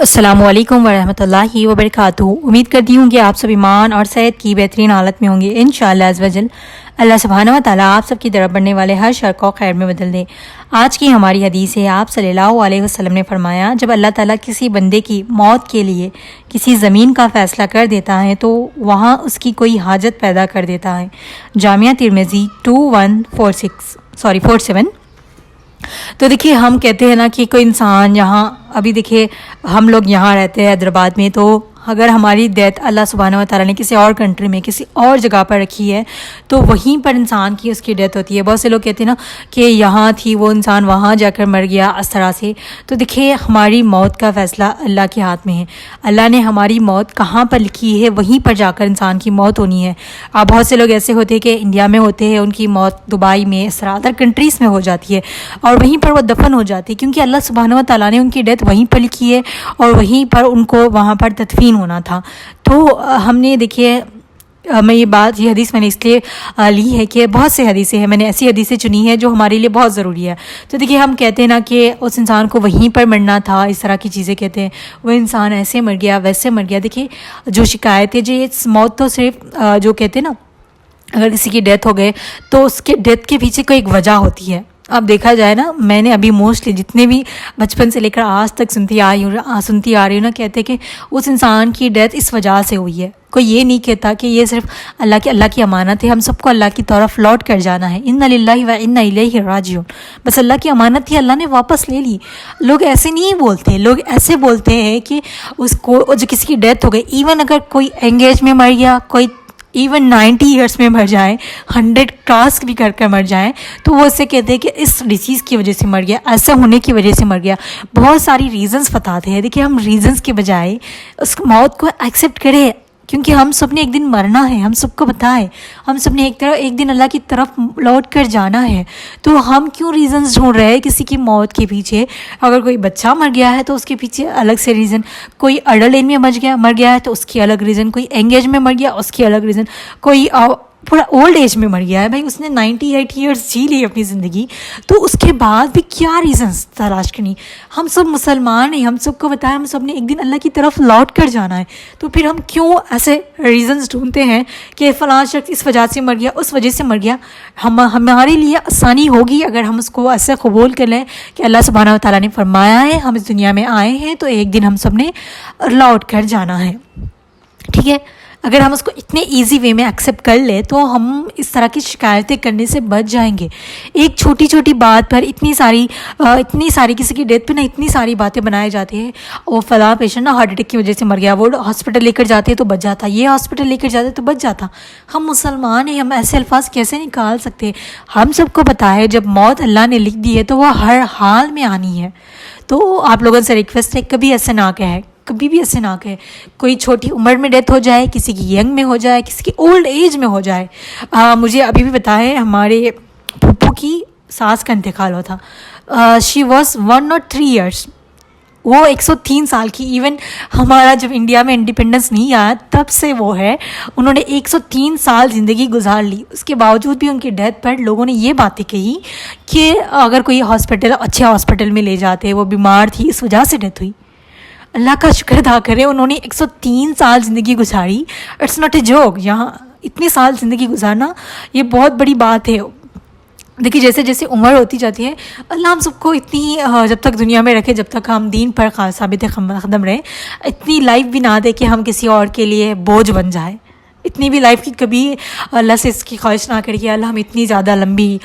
السلام علیکم ورحمۃ اللہ وبرکاتہ۔ امید کرتی ہوں کہ آپ سب ایمان اور صحت کی بہترین حالت میں ہوں گے انشاءاللہ عز وجل۔ اللہ سبحانہ و تعالیٰ آپ سب کی طرف بڑھنے والے ہر شر کو خیر میں بدل دے۔ آج کی ہماری حدیث ہے، آپ صلی اللہ علیہ وسلم نے فرمایا، جب اللہ تعالیٰ کسی بندے کی موت کے لیے کسی زمین کا فیصلہ کر دیتا ہے تو وہاں اس کی کوئی حاجت پیدا کر دیتا ہے۔ جامعہ ترمذی 47۔ تو دیکھیے، ہم کہتے ہیں نا کہ کوئی انسان یہاں، ابھی دیکھیے ہم لوگ یہاں رہتے ہیں حیدرآباد میں، تو اگر ہماری ڈیتھ اللہ سبحانہ و تعالیٰ نے کسی اور کنٹری میں کسی اور جگہ پر رکھی ہے تو وہیں پر انسان کی اس کی ڈیتھ ہوتی ہے۔ بہت سے لوگ کہتے ہیں نا کہ یہاں تھی وہ انسان وہاں جا کر مر گیا، اس طرح سے۔ تو دیکھیے، ہماری موت کا فیصلہ اللہ کے ہاتھ میں ہے۔ اللہ نے ہماری موت کہاں پر لکھی ہے وہیں پر جا کر انسان کی موت ہونی ہے۔ اب بہت سے لوگ ایسے ہوتے ہیں کہ انڈیا میں ہوتے ہیں، ان کی موت دبئی میں، اس طرح ادر کنٹریز میں ہو جاتی ہے اور وہیں پر وہ دفن ہو جاتی ہے، کیونکہ اللہ سبحانہ و تعالیٰ نے ان کی ڈیتھ وہیں پر لکھی ہے اور وہیں پر ان کو وہاں پر تدفین ہونا تھا۔ تو ہم نے دیکھیے، میں یہ حدیث میں نے اس لیے لی ہے کہ بہت سے حدیثیں ہیں، میں نے ایسی حدیثیں چنی ہیں جو ہمارے لیے بہت ضروری ہے۔ تو دیکھیے، ہم کہتے ہیں نا کہ اس انسان کو وہیں پر مرنا تھا، اس طرح کی چیزیں کہتے ہیں، وہ انسان ایسے مر گیا ویسے مر گیا۔ دیکھیے، جو شکایت ہے، جو موت تو صرف جو کہتے ہیں نا، اگر کسی کی ڈیتھ ہو گئے تو اس کے ڈیتھ کے پیچھے کوئی ایک وجہ ہوتی ہے۔ اب دیکھا جائے نا، میں نے ابھی موسٹلی جتنے بھی بچپن سے لے کر آج تک سنتی آ رہی ہوں نا، کہتے کہ اس انسان کی ڈیتھ اس وجہ سے ہوئی ہے۔ کوئی یہ نہیں کہتا کہ یہ صرف اللہ کی امانت ہے، ہم سب کو اللہ کی طرف لوٹ کر جانا ہے، انا للہ و انا الیہ راجعون۔ بس اللہ کی امانت تھی، اللہ نے واپس لے لی۔ لوگ ایسے نہیں بولتے، لوگ ایسے بولتے ہیں کہ اس کو جو کسی کی ڈیتھ ہو گئی، ایون اگر کوئی انگیج میں مر گیا، کوئی ایون 90 ایئرس میں مر جائیں، 100 کراس بھی کر مر جائیں، تو وہ اس سے کہتے ہیں کہ اس ڈیسیز کی وجہ سے مر گیا، ایسا ہونے کی وجہ سے مر گیا۔ بہت ساری ریزنز بتاتے ہیں۔ دیکھیے، ہم ریزنز کے بجائے اس موت کو ایکسیپٹ کریں، کیونکہ ہم سب نے ایک دن مرنا ہے، ہم سب کو پتہ ہے، ہم سب نے ایک دن اللہ کی طرف لوٹ کر جانا ہے۔ تو ہم کیوں ریزنز ڈھونڈ رہے ہیں کسی کی موت کے پیچھے؟ اگر کوئی بچہ مر گیا ہے تو اس کے پیچھے الگ سے ریزن، کوئی اڈلٹ ایج میں مر گیا ہے تو اس کی الگ ریزن، کوئی انگیج میں مر گیا اس کی الگ ریزن، کوئی پورا اولڈ ایج میں مر گیا ہے، بھائی اس نے 98 ایئرس جی لی اپنی زندگی، تو اس کے بعد بھی کیا ریزنز تلاش کرنی؟ ہم سب مسلمان ہیں، ہم سب کو بتایا ہم سب نے ایک دن اللہ کی طرف لوٹ کر جانا ہے، تو پھر ہم کیوں ایسے ریزنز ڈھونڈتے ہیں کہ فلاں شخص اس وجہ سے مر گیا، اس وجہ سے مر گیا؟ ہمارے لیے آسانی ہوگی اگر ہم اس کو ایسے قبول کر لیں کہ اللہ سبحانہ و تعالیٰ نے فرمایا ہے ہم اس دنیا میں آئے ہیں تو ایک دن ہم سب نے لوٹ کر جانا ہے، ٹھیک ہے؟ اگر ہم اس کو اتنے ایزی وے میں ایکسیپٹ کر لیں تو ہم اس طرح کی شکایتیں کرنے سے بچ جائیں گے۔ ایک چھوٹی چھوٹی بات پر اتنی ساری کسی کی ڈیتھ پہ نا اتنی ساری باتیں بنائی جاتی ہیں، وہ فلاں پیشنٹ نا ہارٹ اٹیک کی وجہ سے مر گیا، وہ ہاسپٹل لے کر جاتے تو بچ جاتا، یہ ہاسپٹل لے کر جاتے تو بچ جاتا۔ ہم مسلمان ہیں، ہم ایسے الفاظ کیسے نکال سکتے؟ ہم سب کو پتہ ہے جب موت اللہ نے لکھ دی ہے تو وہ ہر حال میں آنی ہے۔ تو آپ لوگوں سے ریکویسٹ ہے، کبھی ایسے نہ کہیں، کبھی بھی ایسے نہ کہیں۔ کوئی چھوٹی عمر میں ڈیتھ ہو جائے، کسی کی ینگ میں ہو جائے، کسی کی اولڈ ایج میں ہو جائے۔ مجھے ابھی بھی پتہ ہے، ہمارے پھپھو کی ساس کا انتقال ہوا تھا، شی واز 103 ایئرس، وہ 103 سال کی۔ ایون ہمارا جب انڈیا میں انڈیپینڈنس نہیں آیا تب سے وہ ہے، انہوں نے 103 سال زندگی گزار لی، اس کے باوجود بھی ان کی ڈیتھ پر لوگوں نے یہ باتیں کہی کہ اگر کوئی اچھے ہاسپٹل میں لے جاتے، وہ بیمار تھی اس وجہ سے ڈیتھ ہوئی۔ اللہ کا شکر ادا کرے، انہوں نے 103 سال زندگی گزاری۔ اٹس ناٹ اے جوک، یہاں اتنے سال زندگی گزارنا یہ بہت بڑی بات ہے۔ دیکھیے، جیسے جیسے عمر ہوتی جاتی ہے، اللہ ہم سب کو اتنی جب تک دنیا میں رکھے، جب تک ہم دین پر ثابت قدم رہیں، اتنی لائف بھی نہ دے کہ ہم کسی اور کے لیے بوجھ بن جائے۔ اتنی بھی لائف کی کبھی اللہ سے اس کی خواہش نہ کریے اللہ ہمیں اتنی زیادہ لمبی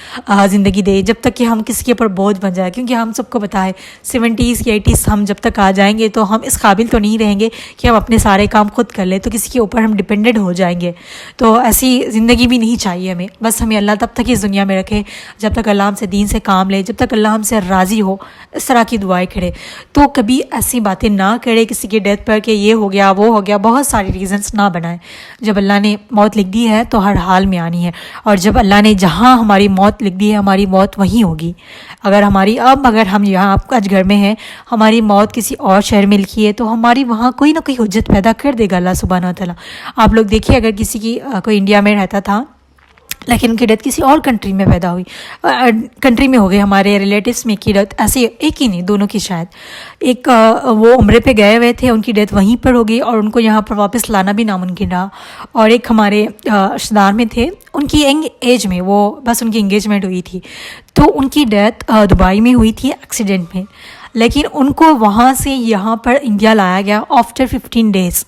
زندگی دے جب تک کہ ہم کسی کے اوپر بوجھ بن جائے، کیونکہ ہم سب کو پتہ ہے 70s یا 80s ہم جب تک آ جائیں گے تو ہم اس قابل تو نہیں رہیں گے کہ ہم اپنے سارے کام خود کر لیں، تو کسی کے اوپر ہم ڈپینڈنٹ ہو جائیں گے۔ تو ایسی زندگی بھی نہیں چاہیے ہمیں، بس ہمیں اللہ تب تک اس دنیا میں رکھے جب تک اللہ ہم سے دین سے کام لے، جب تک اللہ ہم سے راضی ہو، اس طرح کی دعائیں کرے۔ تو کبھی ایسی باتیں نہ کرے کسی کی ڈیتھ پر کہ یہ ہو گیا وہ ہو گیا، بہت ساری ریزنس نہ بنائیں۔ جب اللہ نے موت لکھ دی ہے تو ہر حال میں آنی ہے، اور جب اللہ نے جہاں ہماری موت لکھ دی ہے ہماری موت وہیں ہوگی۔ اگر ہم یہاں آج گھر میں ہیں، ہماری موت کسی اور شہر میں لکھی ہے تو ہماری وہاں کوئی نہ کوئی حجت پیدا کر دے گا اللہ سبحانہ و تعالیٰ۔ آپ لوگ دیکھیے، اگر کسی کی کوئی انڈیا میں رہتا تھا لیکن ان کی ڈیتھ کسی اور کنٹری میں پیدا ہوئی کنٹری میں ہو گئی. ہمارے ریلیٹیوس میں کی ڈیتھ ایسے ایک ہی نہیں دونوں کی شاید. ایک وہ عمرے پہ گئے ہوئے تھے, ان کی ڈیتھ وہیں پر ہو گئی اور ان کو یہاں پر واپس لانا بھی ناممکن رہا. اور ایک ہمارے رشتہ دار میں تھے, ان کی ینگ ایج میں, وہ بس ان کی انگیجمنٹ ہوئی تھی, تو ان کی ڈیتھ دبئی میں ہوئی تھی ایکسیڈنٹ میں. لیکن ان کو وہاں سے یہاں پر انڈیا لایا گیا آفٹر 15 days.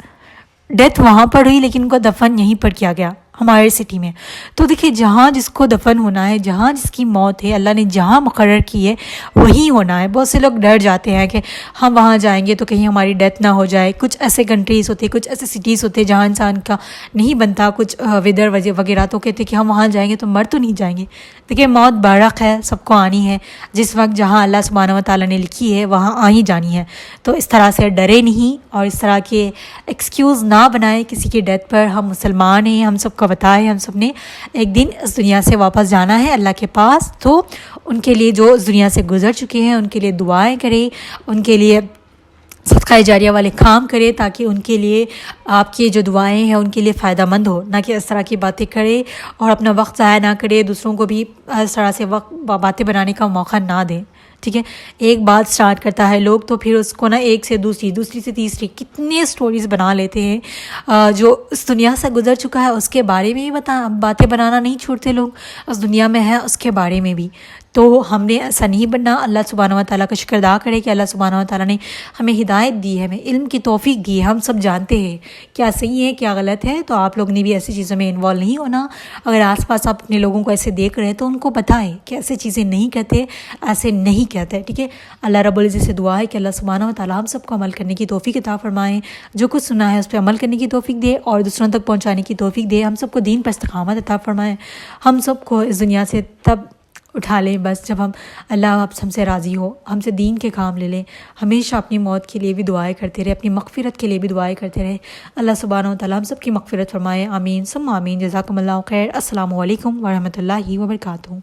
ڈیتھ وہاں پر ہوئی لیکن ان کو دفن یہیں پر کیا گیا ہمارے سٹی میں. تو دیکھیے جہاں جس کو دفن ہونا ہے, جہاں جس کی موت ہے, اللہ نے جہاں مقرر کی ہے وہیں ہونا ہے. بہت سے لوگ ڈر جاتے ہیں کہ ہم وہاں جائیں گے تو کہیں ہماری ڈیتھ نہ ہو جائے. کچھ ایسے کنٹریز ہوتے, کچھ ایسے سٹیز ہوتے جہاں انسان کا نہیں بنتا کچھ ویدر وغیرہ, تو کہتے کہ ہم وہاں جائیں گے تو مر تو نہیں جائیں گے. دیکھیے موت بارق ہے, سب کو آنی ہے. جس وقت جہاں اللہ سبحانہ و تعالیٰ نے لکھی ہے وہاں آ ہی جانی ہے. تو اس طرح سے ڈرے نہیں اور اس طرح کے ایکسکیوز نہ بنائے کسی کی ڈیتھ پر. ہم مسلمان ہیں, ہم سب کو بتائے, ہم سب نے ایک دن اس دنیا سے واپس جانا ہے اللہ کے پاس. تو ان کے لیے جو اس دنیا سے گزر چکے ہیں ان کے لیے دعائیں کریں, ان کے لیے صدقہ جاریہ والے کام کرے تاکہ ان کے لیے آپ کی جو دعائیں ہیں ان کے لیے فائدہ مند ہو. نہ کہ اس طرح کی باتیں کرے اور اپنا وقت ضائع نہ کرے, دوسروں کو بھی اس طرح سے باتیں بنانے کا موقع نہ دیں. ٹھیک ہے, ایک بات سٹارٹ کرتا ہے لوگ تو پھر اس کو نا ایک سے دوسری, دوسری سے تیسری کتنے سٹوریز بنا لیتے ہیں. جو اس دنیا سے گزر چکا ہے اس کے بارے میں بھی باتیں بنانا نہیں چھوڑتے لوگ, اس دنیا میں ہے اس کے بارے میں بھی. تو ہم نے ایسا نہیں بننا. اللہ سبحانہ و تعالیٰ کا شکر ادا کرے کہ اللہ سبحانہ و تعالیٰ نے ہمیں ہدایت دی ہے, ہمیں علم کی توفیق دی ہے. ہم سب جانتے ہیں کیا صحیح ہے کیا غلط ہے. تو آپ لوگ نے بھی ایسی چیزوں میں انوالو نہیں ہونا. اگر آس پاس آپ اپنے لوگوں کو ایسے دیکھ رہے ہیں تو ان کو بتائیں کہ ایسے چیزیں نہیں کہتے, ایسے نہیں کہتے. ٹھیک ہے, اللہ رب العزت سے دعا ہے کہ اللہ سبحانہ و تعالیٰ ہم سب کو عمل کرنے کی توفیق عطا فرمائیں. جو کچھ سنا ہے اس پہ عمل کرنے کی توفیق دے اور دوسروں تک پہنچانے کی توفیق دے. ہم سب کو دین پر استقامت عطا فرمائیں. ہم سب کو اس دنیا سے تب اٹھا لیں بس جب اللہ آپ ہم سے راضی ہو, ہم سے دین کے کام لے لیں. ہمیشہ اپنی موت کے لیے بھی دعائیں کرتے رہے, اپنی مغفرت کے لیے بھی دعائیں کرتے رہے. اللہ سبحانہ و تعالیٰ ہم سب کی مغفرت فرمائے. آمین ثم آمین. جزاکم اللہ خیر. السلام علیکم ورحمۃ اللہ وبرکاتہ.